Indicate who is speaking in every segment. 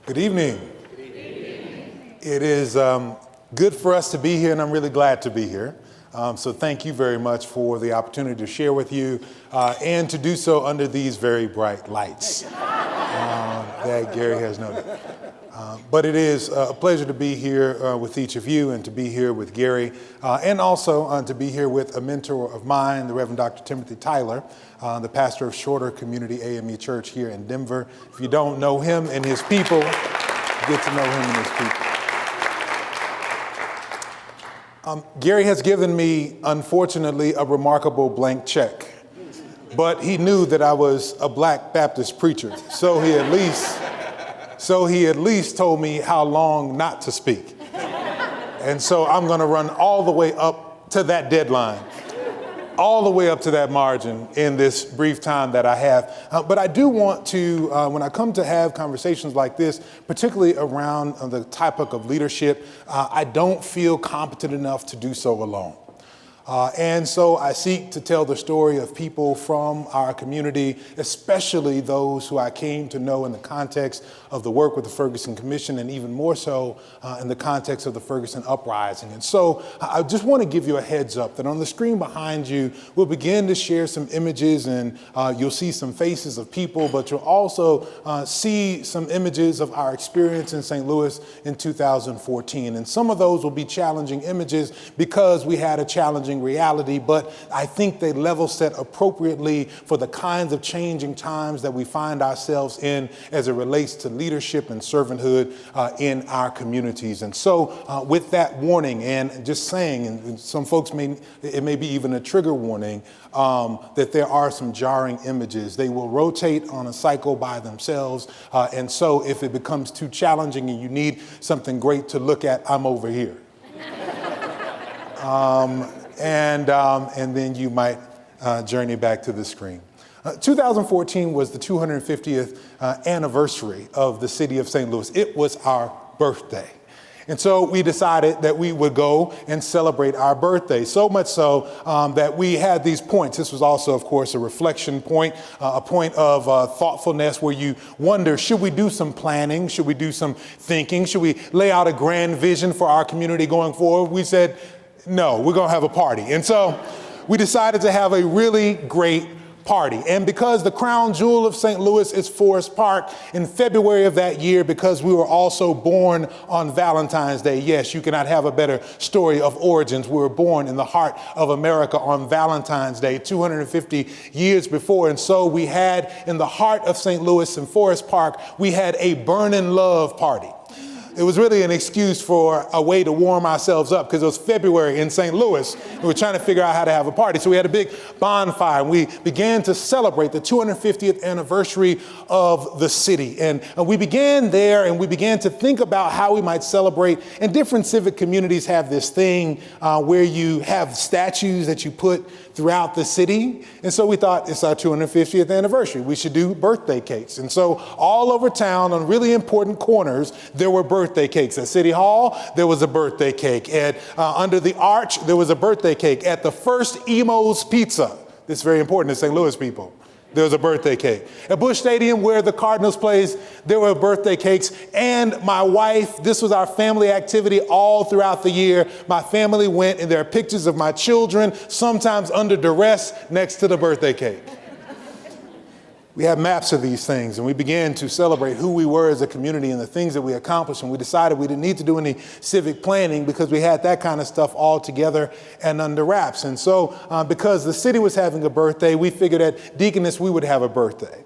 Speaker 1: Good evening. Good evening. It is good for us to be here, and I'm really glad to be here. So thank you very much for the opportunity to share with you and to do so under these very bright lights that Gary has noted. But it is a pleasure to be here with each of you and to be here with Gary and also to be here with a mentor of mine, the Reverend Dr. Timothy Tyler, the pastor of Shorter Community AME Church here in Denver. If you don't know him and his people, get to know him and his people. Gary has given me, unfortunately, a remarkable blank check, but he knew that I was a Black Baptist preacher, so he at least told me how long not to speak. And so I'm going to run all the way up to that deadline, all the way up to that margin in this brief time that I have. But I do want to, when I come to have conversations like this, particularly around the topic of leadership, I don't feel competent enough to do so alone. And so I seek to tell the story of people from our community, especially those who I came to know in the context of the work with the Ferguson Commission, and even more so in the context of the Ferguson Uprising. And so I just want to give you a heads up that on the screen behind you, we'll begin to share some images, and you'll see some faces of people, but you'll also see some images of our experience in St. Louis in 2014. And some of those will be challenging images because we had a challenging reality, but I think they level set appropriately for the kinds of changing times that we find ourselves in as it relates to leadership and servanthood in our communities. And so with that warning, and just saying, and some folks it may be even a trigger warning, that there are some jarring images. They will rotate on a cycle by themselves. And so if it becomes too challenging and you need something great to look at, I'm over here. And then you might journey back to the screen. 2014 was the 250th anniversary of the city of St. Louis. It was our birthday. And so we decided that we would go and celebrate our birthday, so much so that we had these points. This was also, of course, a reflection point, a point of thoughtfulness where you wonder, should we do some planning? Should we do some thinking? Should we lay out a grand vision for our community going forward? We said, no, we're going to have a party. And so we decided to have a really great party. And because the crown jewel of St. Louis is Forest Park, in February of that year, because we were also born on Valentine's Day, yes, you cannot have a better story of origins. We were born in the heart of America on Valentine's Day, 250 years before. And so we had, in the heart of St. Louis in Forest Park, we had a burning love party. It was really an excuse for a way to warm ourselves up because it was February in St. Louis. We were trying to figure out how to have a party. So we had a big bonfire, and we began to celebrate the 250th anniversary of the city. And we began there, and we began to think about how we might celebrate. And different civic communities have this thing where you have statues that you put throughout the city. And so we thought, it's our 250th anniversary. We should do birthday cakes. And so all over town on really important corners, there were birthday cakes. At City Hall, there was a birthday cake. At under the arch, there was a birthday cake. At the First Emo's Pizza, this is very important to St. Louis people, there was a birthday cake. At Busch Stadium, where the Cardinals plays, there were birthday cakes. And my wife, this was our family activity all throughout the year. My family went, and there are pictures of my children, sometimes under duress, next to the birthday cake. We have maps of these things, and we began to celebrate who we were as a community and the things that we accomplished, and we decided we didn't need to do any civic planning because we had that kind of stuff all together and under wraps. And so because the city was having a birthday, we figured at Deaconess we would have a birthday.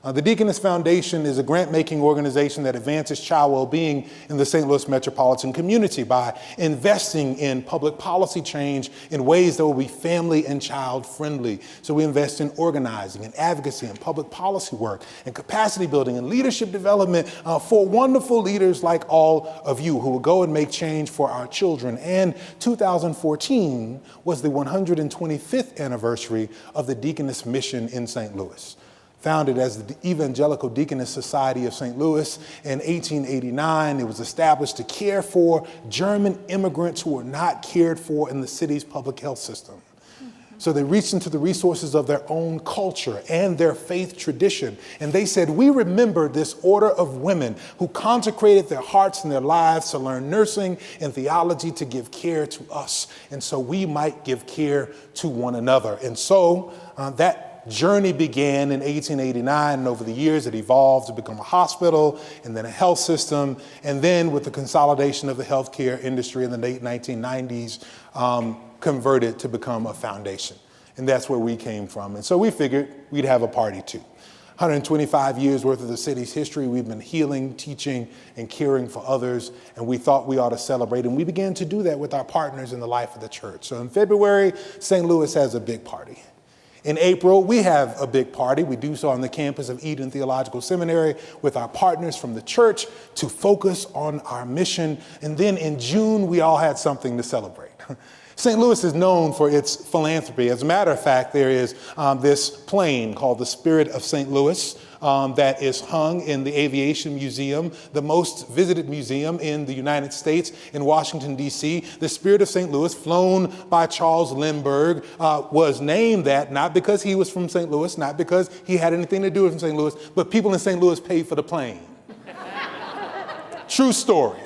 Speaker 1: The Deaconess Foundation is a grant-making organization that advances child well-being in the St. Louis metropolitan community by investing in public policy change in ways that will be family and child-friendly. So we invest in organizing and advocacy and public policy work and capacity building and leadership development for wonderful leaders like all of you who will go and make change for our children. And 2014 was the 125th anniversary of the Deaconess mission in St. Louis. Founded as the Evangelical Deaconess Society of St. Louis in 1889. It was established to care for German immigrants who were not cared for in the city's public health system. So they reached into the resources of their own culture and their faith tradition. And they said, we remember this order of women who consecrated their hearts and their lives to learn nursing and theology to give care to us. And so we might give care to one another. And so that journey began in 1889. And over the years, it evolved to become a hospital and then a health system. And then with the consolidation of the healthcare industry in the late 1990s, converted to become a foundation. And that's where we came from. And so we figured we'd have a party too. 125 years worth of the city's history, we've been healing, teaching, and caring for others, and we thought we ought to celebrate. And we began to do that with our partners in the life of the church. So in February, St. Louis has a big party. In April, we have a big party. We do so on the campus of Eden Theological Seminary with our partners from the church to focus on our mission. And then in June, we all had something to celebrate. St. Louis is known for its philanthropy. As a matter of fact, there is this plane called the Spirit of St. Louis that is hung in the Aviation Museum, the most visited museum in the United States in Washington, D.C. The Spirit of St. Louis, flown by Charles Lindbergh, was named that not because he was from St. Louis, not because he had anything to do with St. Louis, but people in St. Louis paid for the plane. True story.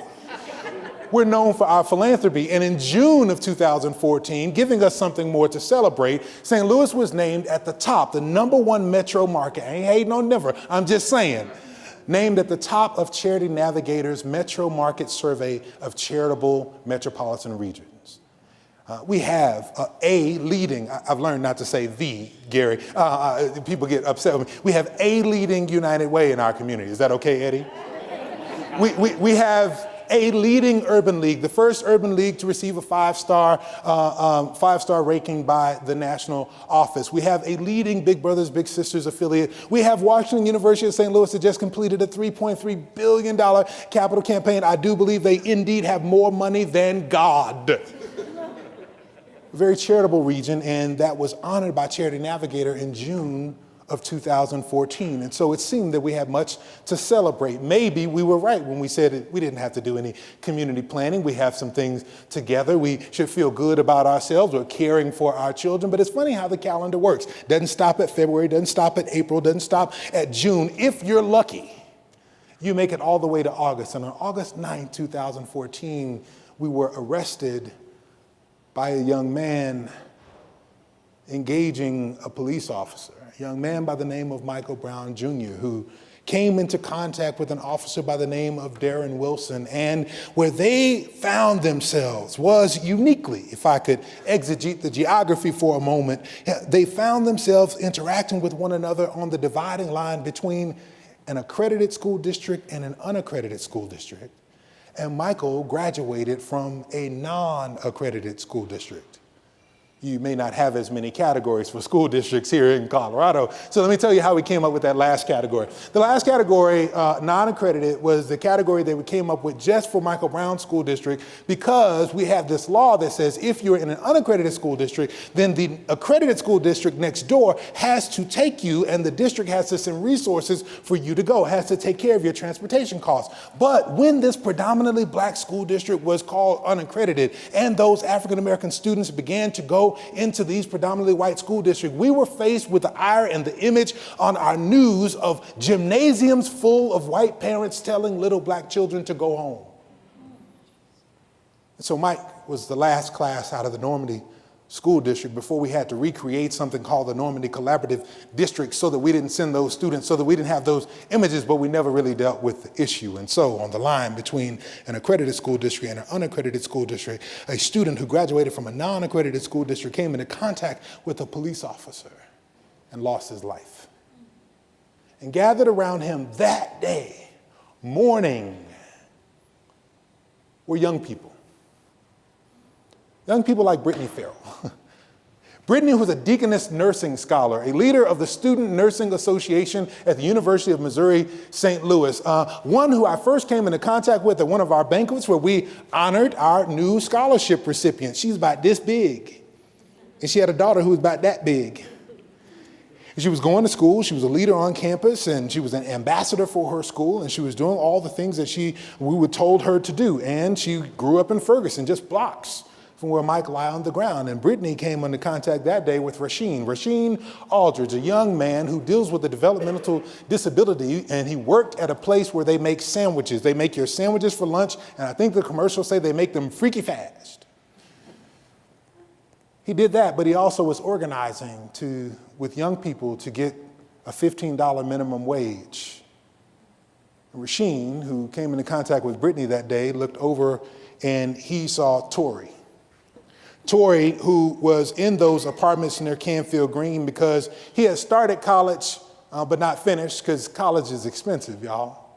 Speaker 1: We're known for our philanthropy. And in June of 2014, giving us something more to celebrate, St. Louis was named at the top, the #1 metro market. I ain't hating on never, I'm just saying. Named at the top of Charity Navigator's Metro Market Survey of Charitable Metropolitan Regions. We have a leading, I've learned not to say the, Gary. People get upset with me. We have a leading United Way in our community. Is that okay, Eddie? We have a leading urban league, the first urban league to receive a five-star ranking by the national office. We have a leading Big Brothers Big Sisters affiliate. We have Washington University of St. Louis that just completed a $3.3 billion capital campaign. I do believe they indeed have more money than God. A very charitable region, and that was honored by Charity Navigator in June of 2014. And so it seemed that we had much to celebrate. Maybe we were right when we said we didn't have to do any community planning. We have some things together. We should feel good about ourselves. We're caring for our children. But it's funny how the calendar works. Doesn't stop at February, doesn't stop at April, doesn't stop at June. If you're lucky, you make it all the way to August. And on August 9, 2014, we were arrested by a young man engaging a police officer. Young man by the name of Michael Brown Jr., who came into contact with an officer by the name of Darren Wilson. And where they found themselves was uniquely, if I could exegete the geography for a moment, they found themselves interacting with one another on the dividing line between an accredited school district and an unaccredited school district. And Michael graduated from a non-accredited school district. You may not have as many categories for school districts here in Colorado. So let me tell you how we came up with that last category. The last category, non-accredited, was the category that we came up with just for Michael Brown School District, because we have this law that says if you're in an unaccredited school district, then the accredited school district next door has to take you, and the district has to send resources for you to go, has to take care of your transportation costs. But when this predominantly black school district was called unaccredited, and those African-American students began to go into these predominantly white school districts, we were faced with the ire and the image on our news of gymnasiums full of white parents telling little black children to go home. And so Mike was the last class out of the Normandy School District before we had to recreate something called the Normandy Collaborative District so that we didn't send those students, so that we didn't have those images, but we never really dealt with the issue. And so on the line between an accredited school district and an unaccredited school district, a student who graduated from a non-accredited school district came into contact with a police officer and lost his life. And gathered around him that day, mourning, were young people. Young people like Brittany Farrell. Brittany, who was a Deaconess nursing scholar, a leader of the Student Nursing Association at the University of Missouri, St. Louis. One who I first came into contact with at one of our banquets where we honored our new scholarship recipient. She's about this big. And she had a daughter who was about that big. And she was going to school, she was a leader on campus, and she was an ambassador for her school, and she was doing all the things that we were told her to do. And she grew up in Ferguson, just blocks from where Mike lay on the ground. And Brittany came into contact that day with Rasheen Aldridge, a young man who deals with a developmental disability, and he worked at a place where they make sandwiches. They make your sandwiches for lunch, and I think the commercials say they make them freaky fast. He did that, but he also was organizing with young people to get a $15 minimum wage. Rasheen, who came into contact with Brittany that day, looked over and he saw Tori. Tori, who was in those apartments near Canfield Green because he had started college but not finished because college is expensive, y'all.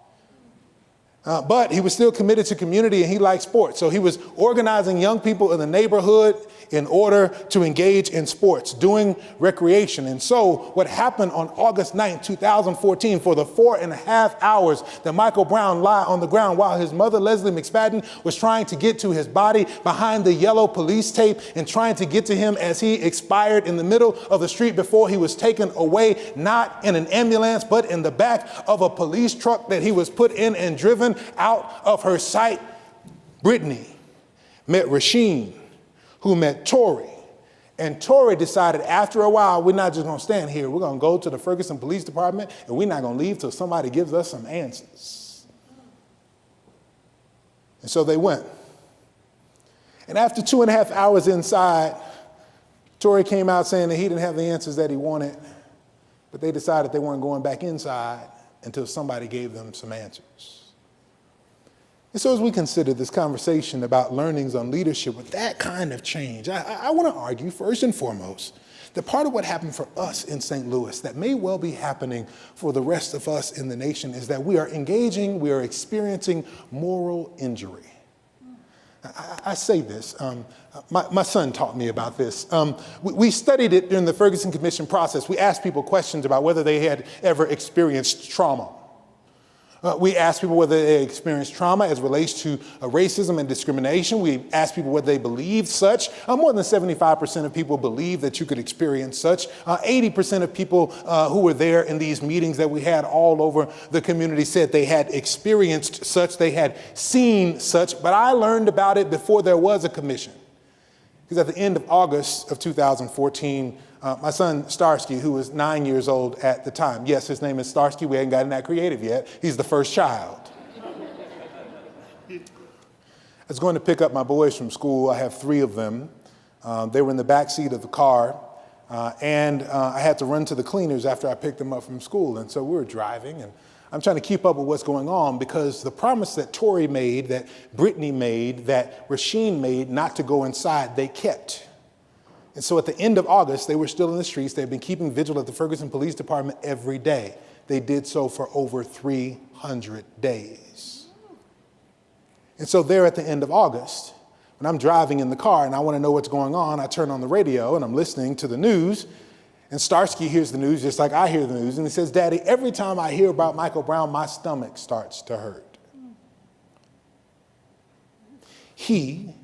Speaker 1: But he was still committed to community and he liked sports. So he was organizing young people in the neighborhood in order to engage in sports, doing recreation. And so what happened on August 9th, 2014, for the 4.5 hours that Michael Brown lay on the ground while his mother, Leslie McSpadden, was trying to get to his body behind the yellow police tape and trying to get to him as he expired in the middle of the street before he was taken away, not in an ambulance, but in the back of a police truck that he was put in and driven out of her sight. Brittany met Rasheen, who met Tori. And Tori decided after a while, we're not just gonna stand here, we're gonna go to the Ferguson Police Department and we're not gonna leave till somebody gives us some answers. And so they went. And after 2.5 hours inside, Tori came out saying that he didn't have the answers that he wanted, but they decided they weren't going back inside until somebody gave them some answers. And so as we consider this conversation about learnings on leadership with that kind of change, I want to argue first and foremost that part of what happened for us in St. Louis that may well be happening for the rest of us in the nation is that we are experiencing moral injury. I say this, my son taught me about this. We studied it during the Ferguson Commission process. We asked people questions about whether they had ever experienced trauma. We asked people whether they experienced trauma as relates to racism and discrimination. We asked people whether they believed such. More than 75% of people believe that you could experience such. 80% of people who were there in these meetings that we had all over the community said they had experienced such, they had seen such, but I learned about it before there was a commission. Because at the end of August of 2014, my son Starsky, who was 9 years old at the time, yes, his name is Starsky, we hadn't gotten that creative yet, he's the first child. I was going to pick up my boys from school. I have 3 of them. They were in the back seat of the car, and I had to run to the cleaners after I picked them up from school. And so we were driving, and I'm trying to keep up with what's going on because the promise that Tori made, that Brittany made, that Rasheen made not to go inside, they kept. And so at the end of August, they were still in the streets. They'd been keeping vigil at the Ferguson Police Department every day. They did so for over 300 days. And so there at the end of August, when I'm driving in the car and I want to know what's going on, I turn on the radio and I'm listening to the news. And Starsky hears the news just like I hear the news. And he says, "Daddy, every time I hear about Michael Brown, my stomach starts to hurt." He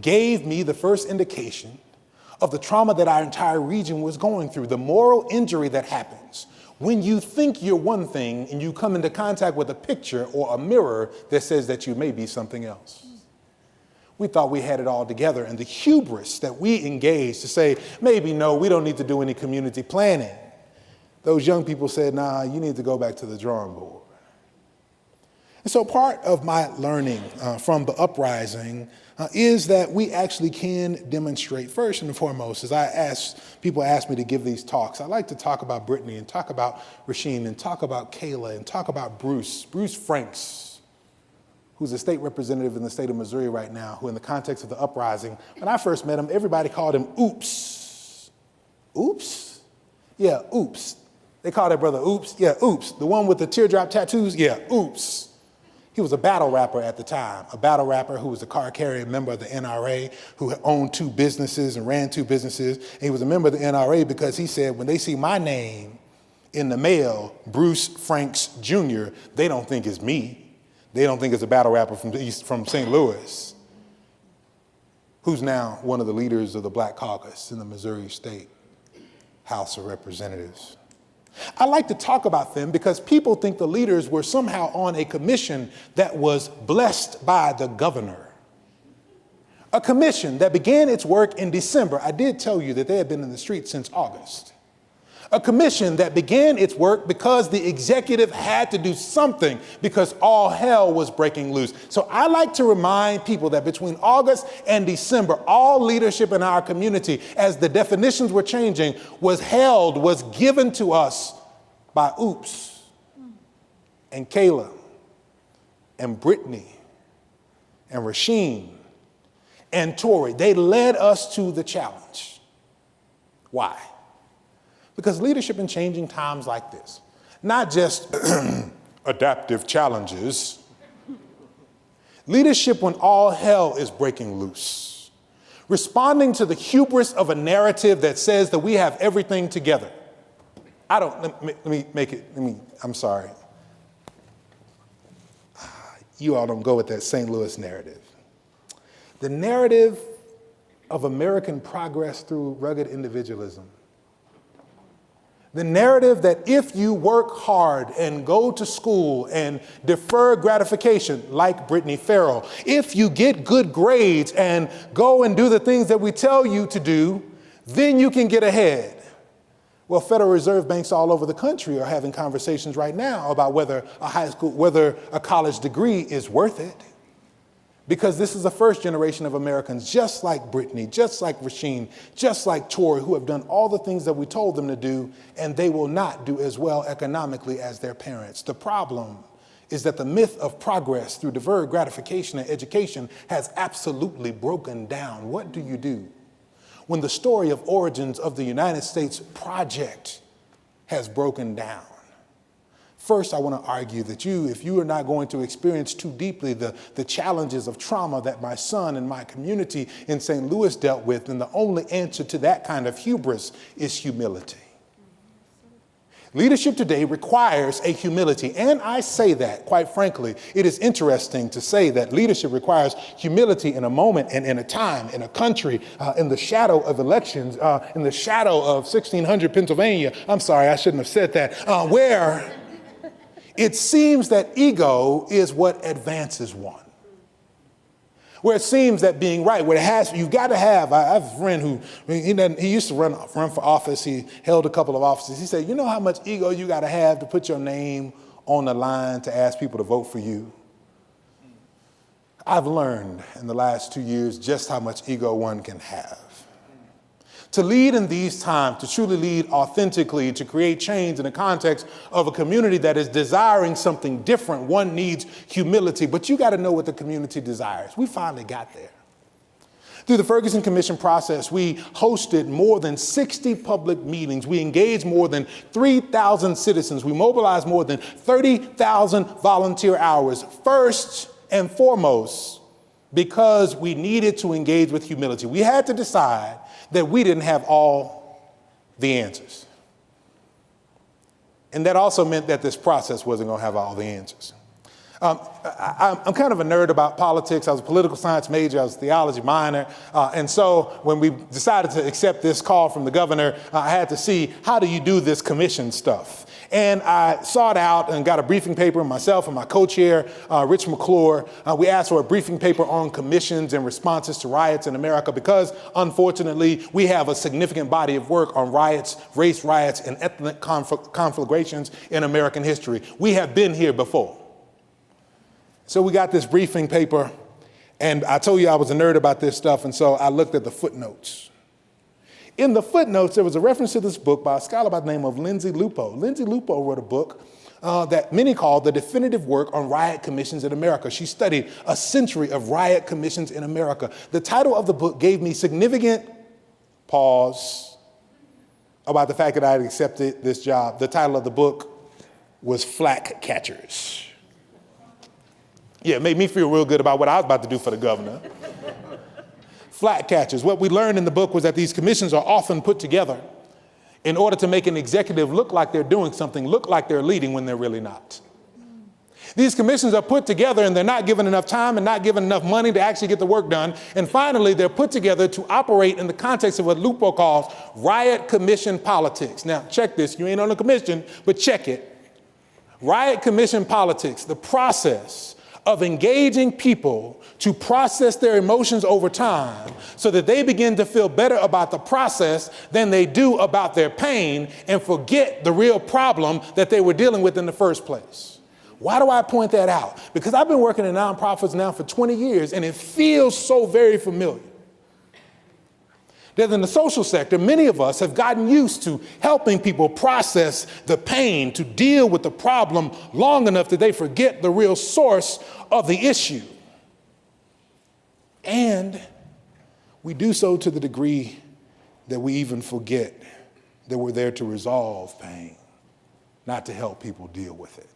Speaker 1: gave me the first indication of the trauma that our entire region was going through, the moral injury that happens when you think you're one thing and you come into contact with a picture or a mirror that says that you may be something else. We thought we had it all together, and the hubris that we engaged to say, maybe no, we don't need to do any community planning. Those young people said, nah, you need to go back to the drawing board. And so part of my learning from the uprising is that we actually can demonstrate first and foremost. As people ask me to give these talks, I like to talk about Brittany and talk about Rasheen and talk about Kayla and talk about Bruce Franks, who's a state representative in the state of Missouri right now, who in the context of the uprising, when I first met him, everybody called him Oops. Oops? Yeah, Oops. They call that brother Oops. Yeah, Oops. The one with the teardrop tattoos? Yeah, Oops. He was a battle rapper at the time, a battle rapper who was a card-carrying member of the NRA, who owned 2 businesses and ran 2 businesses. And he was a member of the NRA because he said, when they see my name in the mail, Bruce Franks Jr., they don't think it's me. They don't think it's a battle rapper from St. Louis, who's now one of the leaders of the Black Caucus in the Missouri State House of Representatives. I like to talk about them because people think the leaders were somehow on a commission that was blessed by the governor. A commission that began its work in December. I did tell you that they had been in the streets since August. A commission that began its work because the executive had to do something because all hell was breaking loose. So I like to remind people that between August and December, all leadership in our community, as the definitions were changing, was given to us by Oops and Kayla and Brittany and Rasheen and Tori. They led us to the challenge. Why? Because leadership in changing times like this, not just adaptive challenges, leadership when all hell is breaking loose, responding to the hubris of a narrative that says that we have everything together. I'm sorry. You all don't go with that St. Louis narrative. The narrative of American progress through rugged individualism. The narrative that if you work hard and go to school and defer gratification, like Brittany Farrell, if you get good grades and go and do the things that we tell you to do, then you can get ahead. Well, Federal Reserve banks all over the country are having conversations right now about whether a college degree is worth it. Because this is the first generation of Americans, just like Brittany, just like Rasheen, just like Tori, who have done all the things that we told them to do, and they will not do as well economically as their parents. The problem is that the myth of progress through deferred gratification and education has absolutely broken down. What do you do when the story of origins of the United States project has broken down? First, I want to argue that if you are not going to experience too deeply the challenges of trauma that my son and my community in St. Louis dealt with, then the only answer to that kind of hubris is humility. Leadership today requires a humility, and I say that, quite frankly, it is interesting to say that leadership requires humility in a moment and in a time, in a country, in the shadow of elections, in the shadow of 1600 Pennsylvania. I'm sorry, I shouldn't have said that, where it seems that ego is what advances one. Where it seems that being right, you've got to have, I have a friend who, he used to run for office. He held a couple of offices. He said, you know how much ego you got to have to put your name on the line to ask people to vote for you? I've learned in the last 2 years just how much ego one can have. To lead in these times, to truly lead authentically, to create change in the context of a community that is desiring something different, one needs humility. But you got to know what the community desires. We finally got there. Through the Ferguson Commission process, we hosted more than 60 public meetings. We engaged more than 3,000 citizens. We mobilized more than 30,000 volunteer hours. First and foremost, because we needed to engage with humility. We had to decide that we didn't have all the answers. And that also meant that this process wasn't going to have all the answers. I'm kind of a nerd about politics. I was a political science major. I was a theology minor. And so when we decided to accept this call from the governor, I had to see, how do you do this commission stuff? And I sought out and got a briefing paper, myself and my co-chair, Rich McClure. We asked for a briefing paper on commissions and responses to riots in America because, unfortunately, we have a significant body of work on riots, race riots, and ethnic conflagrations in American history. We have been here before. So we got this briefing paper, and I told you I was a nerd about this stuff, and so I looked at the footnotes. In the footnotes, there was a reference to this book by a scholar by the name of Lindsay Lupo. Lindsay Lupo wrote a book that many call the definitive work on riot commissions in America. She studied a century of riot commissions in America. The title of the book gave me significant pause about the fact that I had accepted this job. The title of the book was Flack Catchers. Yeah, it made me feel real good about what I was about to do for the governor. Flag catchers. What we learned in the book was that these commissions are often put together in order to make an executive look like they're doing something, look like they're leading when they're really not. These commissions are put together and they're not given enough time and not given enough money to actually get the work done. And finally, they're put together to operate in the context of what Lupo calls riot commission politics. Now, check this. You ain't on a commission, but check it. Riot commission politics, the process of engaging people to process their emotions over time so that they begin to feel better about the process than they do about their pain and forget the real problem that they were dealing with in the first place. Why do I point that out? Because I've been working in nonprofits now for 20 years and it feels so very familiar. That in the social sector, many of us have gotten used to helping people process the pain, to deal with the problem long enough that they forget the real source of the issue. And we do so to the degree that we even forget that we're there to resolve pain, not to help people deal with it.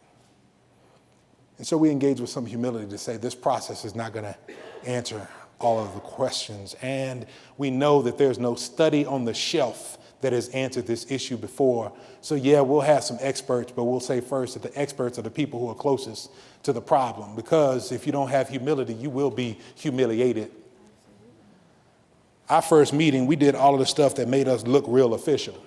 Speaker 1: And so we engage with some humility to say this process is not going to answer all of the questions. And we know that there's no study on the shelf that has answered this issue before. So yeah, we'll have some experts, but we'll say first that the experts are the people who are closest to the problem. Because if you don't have humility, you will be humiliated. Our first meeting, we did all of the stuff that made us look real official.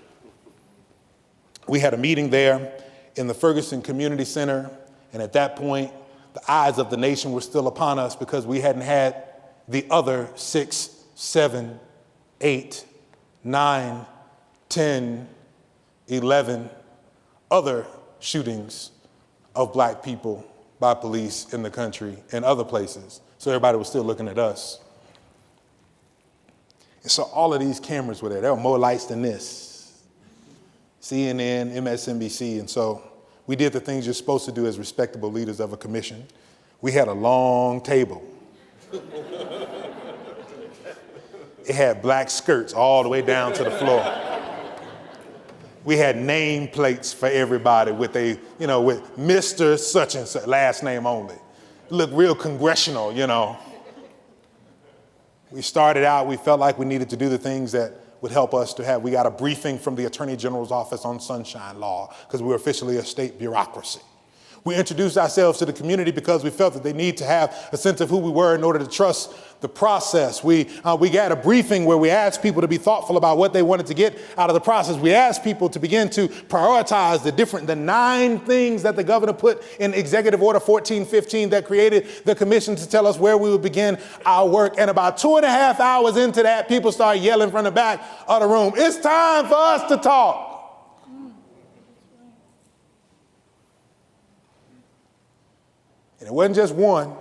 Speaker 1: We had a meeting there in the Ferguson Community Center. And at that point, the eyes of the nation were still upon us because we hadn't had the other 6, 7, 8, 9, 10, 11 other shootings of black people by police in the country and other places. So everybody was still looking at us. And so all of these cameras were there. There were more lights than this. CNN, MSNBC. And so we did the things you're supposed to do as respectable leaders of a commission. We had a long table. It had black skirts all the way down to the floor. We had name plates for everybody with with Mr. such and such, last name only. It looked real congressional, We started out, we felt like we needed to do the things that would help us to have. We got a briefing from the Attorney General's office on sunshine law because we were officially a state bureaucracy. We introduced ourselves to the community because we felt that they need to have a sense of who we were in order to trust the process. We got a briefing where we asked people to be thoughtful about what they wanted to get out of the process. We asked people to begin to prioritize the 9 things that the governor put in Executive Order 1415 that created the commission to tell us where we would begin our work. And about 2.5 hours into that, people started yelling from the back of the room, "It's time for us to talk." And it wasn't just one.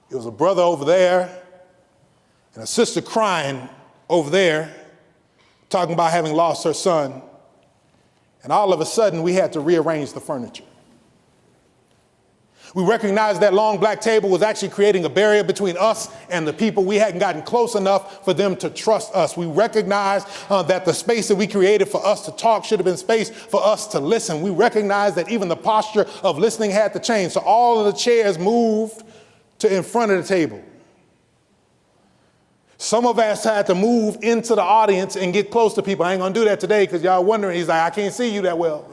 Speaker 1: It was a brother over there and a sister crying over there, talking about having lost her son. And all of a sudden, we had to rearrange the furniture. We recognized that long black table was actually creating a barrier between us and the people. We hadn't gotten close enough for them to trust us. We recognized that the space that we created for us to talk should have been space for us to listen. We recognized that even the posture of listening had to change. So all of the chairs moved to in front of the table. Some of us had to move into the audience and get close to people. I ain't gonna do that today because y'all wondering, he's like, I can't see you that well.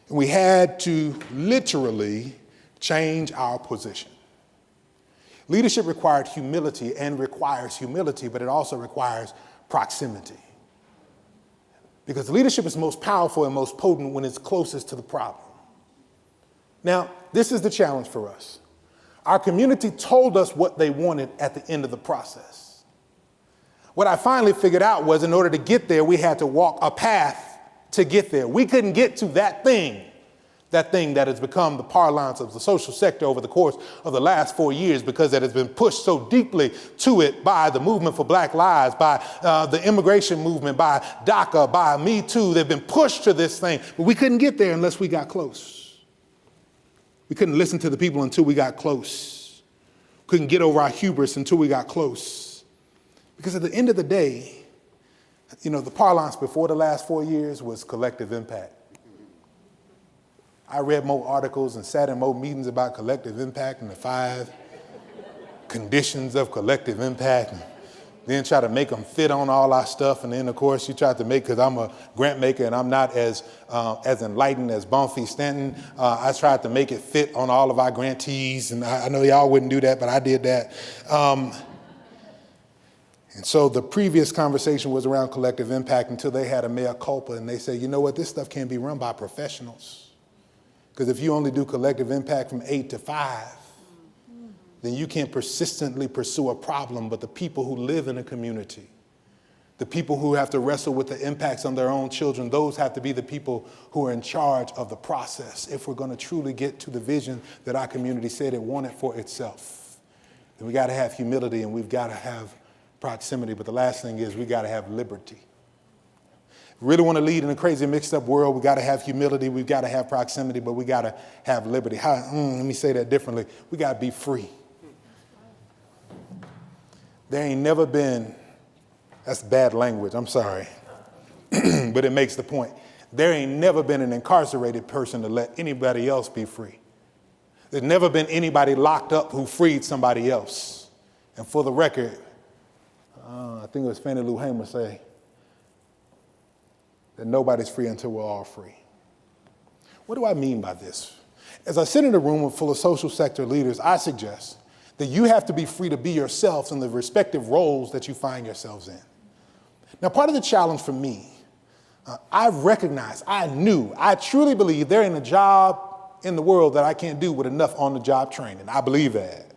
Speaker 1: We had to literally change our position. Leadership required humility and requires humility, but it also requires proximity. Because leadership is most powerful and most potent when it's closest to the problem. Now, this is the challenge for us. Our community told us what they wanted at the end of the process. What I finally figured out was in order to get there, we had to walk a path to get there. We couldn't get to that thing that has become the parlance of the social sector over the course of the last 4 years because it has been pushed so deeply to it by the movement for Black Lives, by the immigration movement, by DACA, by Me Too. They've been pushed to this thing, but we couldn't get there unless we got close. We couldn't listen to the people until we got close. Couldn't get over our hubris until we got close. Because at the end of the day, the parlance before the last 4 years was collective impact. I read more articles and sat in more meetings about collective impact and the 5 conditions of collective impact, and then try to make them fit on all our stuff. And then, of course, you try to make, because I'm a grant maker and I'm not as enlightened as Bonfils-Stanton, I tried to make it fit on all of our grantees. And I know y'all wouldn't do that, but I did that. And so the previous conversation was around collective impact until they had a mea culpa and they said, you know what, this stuff can't be run by professionals. Because if you only do collective impact from 8 to 5, then you can't persistently pursue a problem. But the people who live in a community, the people who have to wrestle with the impacts on their own children, those have to be the people who are in charge of the process if we're going to truly get to the vision that our community said it wanted for itself. Then we got to have humility and we've got to have proximity. But the last thing is we got to have liberty. If we really want to lead in a crazy mixed up world, we got to have humility, we've got to have proximity, but we got to have liberty. Let me say that differently. We got to be free. There ain't never been, that's bad language, I'm sorry, but it makes the point. There ain't never been an incarcerated person to let anybody else be free. There's never been anybody locked up who freed somebody else. And for the record, I think it was Fannie Lou Hamer say that nobody's free until we're all free. What do I mean by this? As I sit in a room full of social sector leaders, I suggest that you have to be free to be yourselves in the respective roles that you find yourselves in. Now, part of the challenge for me, I truly believe there ain't a job in the world that I can't do with enough on-the-job training. I believe that.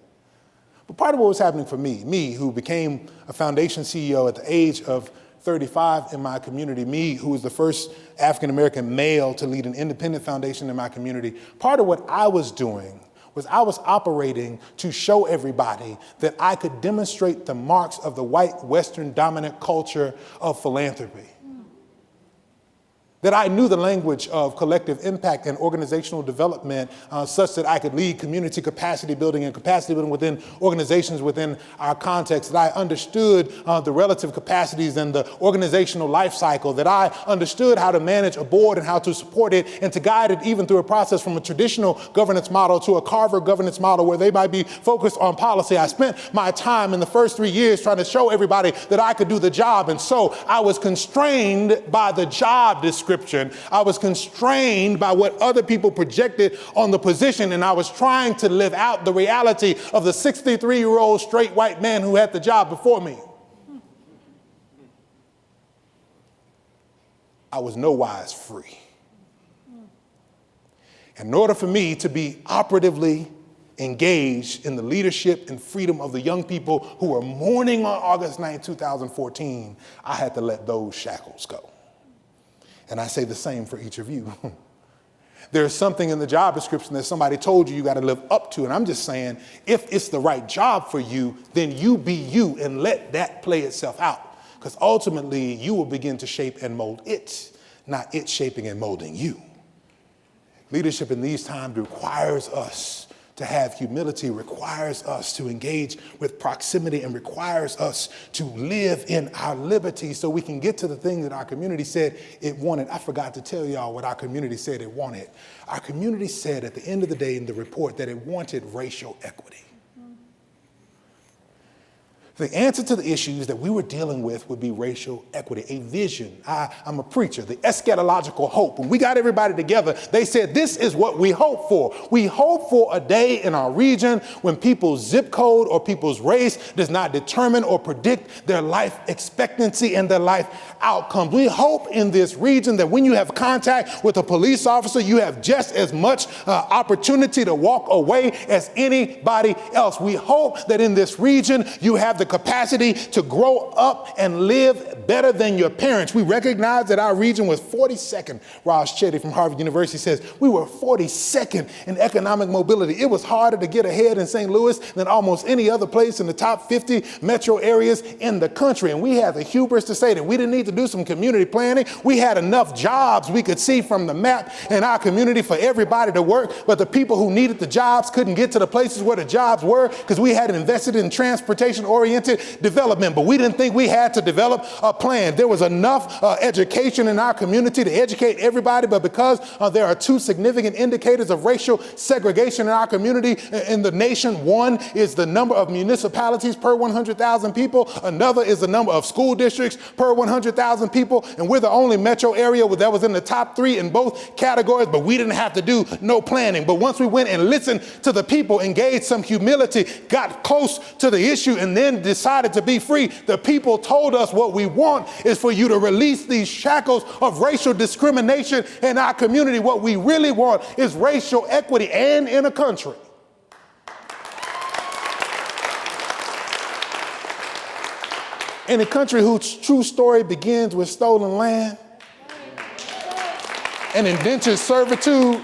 Speaker 1: But part of what was happening for me who became a foundation CEO at the age of 35 in my community, me who was the first African-American male to lead an independent foundation in my community, part of what I was doing was I was operating to show everybody that I could demonstrate the marks of the white Western dominant culture of philanthropy. That I knew the language of collective impact and organizational development such that I could lead community capacity building and capacity building within organizations within our context, that I understood the relative capacities and the organizational life cycle, that I understood how to manage a board and how to support it and to guide it even through a process from a traditional governance model to a Carver governance model where they might be focused on policy. I spent my time in the first 3 years trying to show everybody that I could do the job. And so I was constrained by the job description. I was constrained by what other people projected on the position, and I was trying to live out the reality of the 63-year-old straight white man who had the job before me. I was no wise free. In order for me to be operatively engaged in the leadership and freedom of the young people who were mourning on August 9, 2014, I had to let those shackles go. And I say the same for each of you. There's something in the job description that somebody told you got to live up to. And I'm just saying, if it's the right job for you, then you be you and let that play itself out. Because ultimately, you will begin to shape and mold it, not it shaping and molding you. Leadership in these times requires us to have humility, requires us to engage with proximity, and requires us to live in our liberty so we can get to the thing that our community said it wanted. I forgot to tell y'all what our community said it wanted. Our community said at the end of the day in the report that it wanted racial equity. The answer to the issues that we were dealing with would be racial equity, a vision. I'm a preacher, the eschatological hope. When we got everybody together, they said, this is what we hope for. We hope for a day in our region when people's zip code or people's race does not determine or predict their life expectancy and their life outcomes. We hope in this region that when you have contact with a police officer, you have just as much opportunity to walk away as anybody else. We hope that in this region, you have the capacity to grow up and live better than your parents. We recognize that our region was 42nd. Raj Chetty from Harvard University says we were 42nd in economic mobility. It was harder to get ahead in St. Louis than almost any other place in the top 50 metro areas in the country. And we had the hubris to say that we didn't need to do some community planning. We had enough jobs we could see from the map in our community for everybody to work, but the people who needed the jobs couldn't get to the places where the jobs were because we hadn't invested in transportation-oriented development, but we didn't think we had to develop a plan. There was enough education in our community to educate everybody, but because there are two significant indicators of racial segregation in our community in the nation, one is the number of municipalities per 100,000 people, another is the number of school districts per 100,000 people, and we're the only metro area that was in the top 3 in both categories, but we didn't have to do no planning. But once we went and listened to the people, engaged some humility, got close to the issue, and then decided to be free, the people told us what we want is for you to release these shackles of racial discrimination in our community. What we really want is racial equity, and in a country whose true story begins with stolen land and indentured servitude.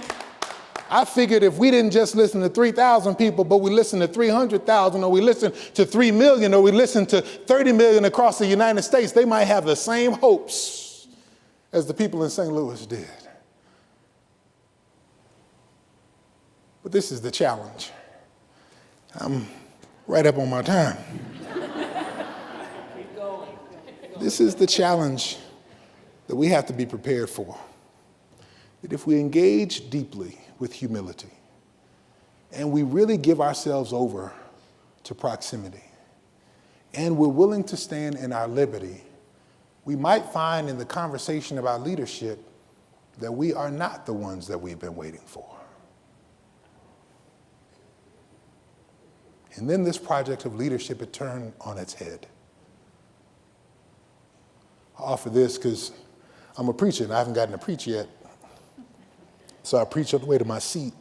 Speaker 1: I figured if we didn't just listen to 3,000 people, but we listened to 300,000, or we listened to 3 million, or we listened to 30 million across the United States, they might have the same hopes as the people in St. Louis did. But this is the challenge. I'm right up on my time. This is the challenge that we have to be prepared for. That if we engage deeply with humility and we really give ourselves over to proximity and we're willing to stand in our liberty, we might find in the conversation about leadership that we are not the ones that we've been waiting for. And then this project of leadership had turned on its head. I offer this because I'm a preacher and I haven't gotten to preach yet. So I preach on the way to my seat.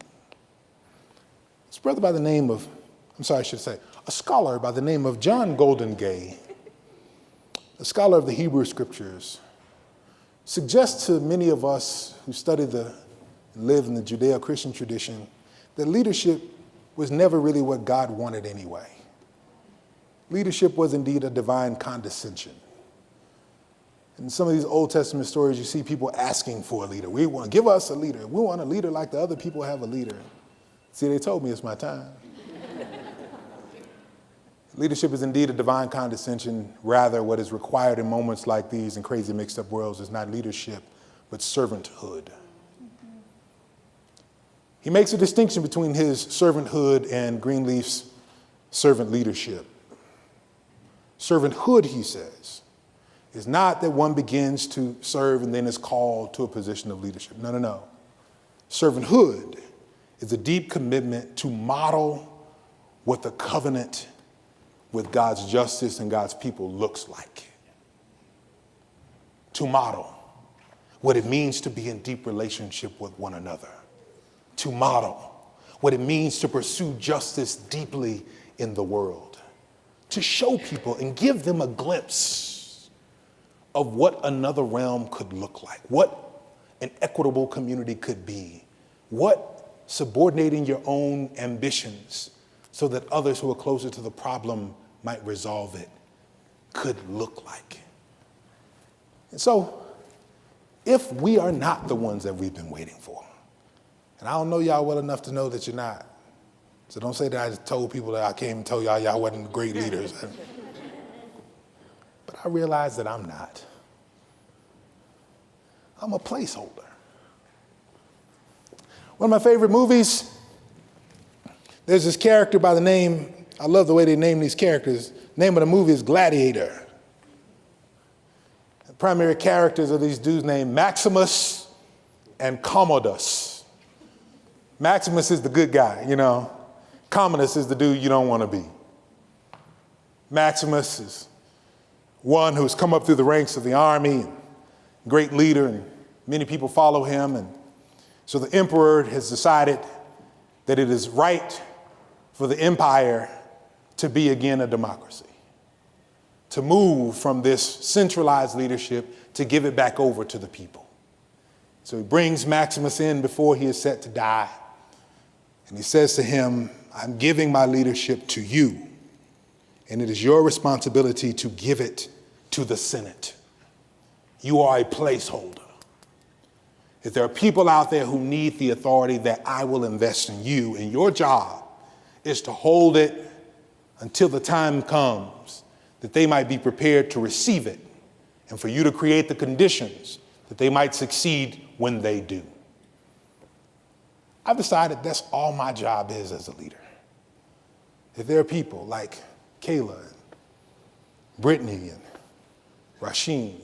Speaker 1: This brother by the name of, a scholar by the name of John Goldengay, a scholar of the Hebrew Scriptures, suggests to many of us who study and live in the Judeo-Christian tradition that leadership was never really what God wanted anyway. Leadership was indeed a divine condescension. In some of these Old Testament stories, you see people asking for a leader. We want to give us a leader. We want a leader like the other people have a leader. See, they told me it's my time. Leadership is indeed a divine condescension. Rather, what is required in moments like these in crazy mixed up worlds is not leadership, but servanthood. He makes a distinction between his servanthood and Greenleaf's servant leadership. Servanthood, he says, is not that one begins to serve and then is called to a position of leadership. No. Servanthood is a deep commitment to model what the covenant with God's justice and God's people looks like. To model what it means to be in deep relationship with one another. To model what it means to pursue justice deeply in the world. To show people and give them a glimpse of what another realm could look like, what an equitable community could be, what subordinating your own ambitions so that others who are closer to the problem might resolve it could look like. And so, if we are not the ones that we've been waiting for, and I don't know y'all well enough to know that you're not, so don't say that I just told people that I came and told y'all wasn't great leaders. But I realize that I'm not. I'm a placeholder. One of my favorite movies, there's this character by the name, I love the way they name these characters. The name of the movie is Gladiator. The primary characters are these dudes named Maximus and Commodus. Maximus is the good guy, Commodus is the dude you don't want to be. Maximus is one who's come up through the ranks of the army, great leader, and many people follow him. And so the emperor has decided that it is right for the empire to be again a democracy, to move from this centralized leadership to give it back over to the people. So he brings Maximus in before he is set to die. And he says to him, I'm giving my leadership to you. And it is your responsibility to give it to the Senate. You are a placeholder. If there are people out there who need the authority that I will invest in you, and your job is to hold it until the time comes that they might be prepared to receive it, and for you to create the conditions that they might succeed when they do. I've decided that's all my job is as a leader. If there are people like Kayla and Brittany and Rasheen,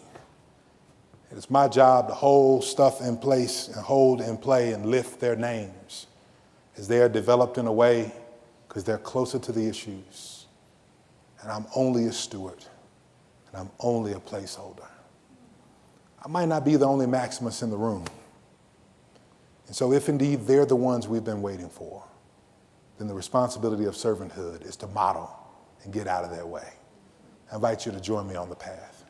Speaker 1: it's my job to hold stuff in place and hold in play and lift their names as they are developed in a way because they're closer to the issues and I'm only a steward, and I'm only a placeholder. I might not be the only Maximus in the room. And so if indeed they're the ones we've been waiting for, then the responsibility of servanthood is to model and get out of their way. I invite you to join me on the path.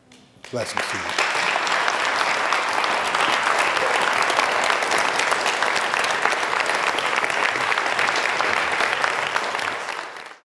Speaker 1: Blessings to you.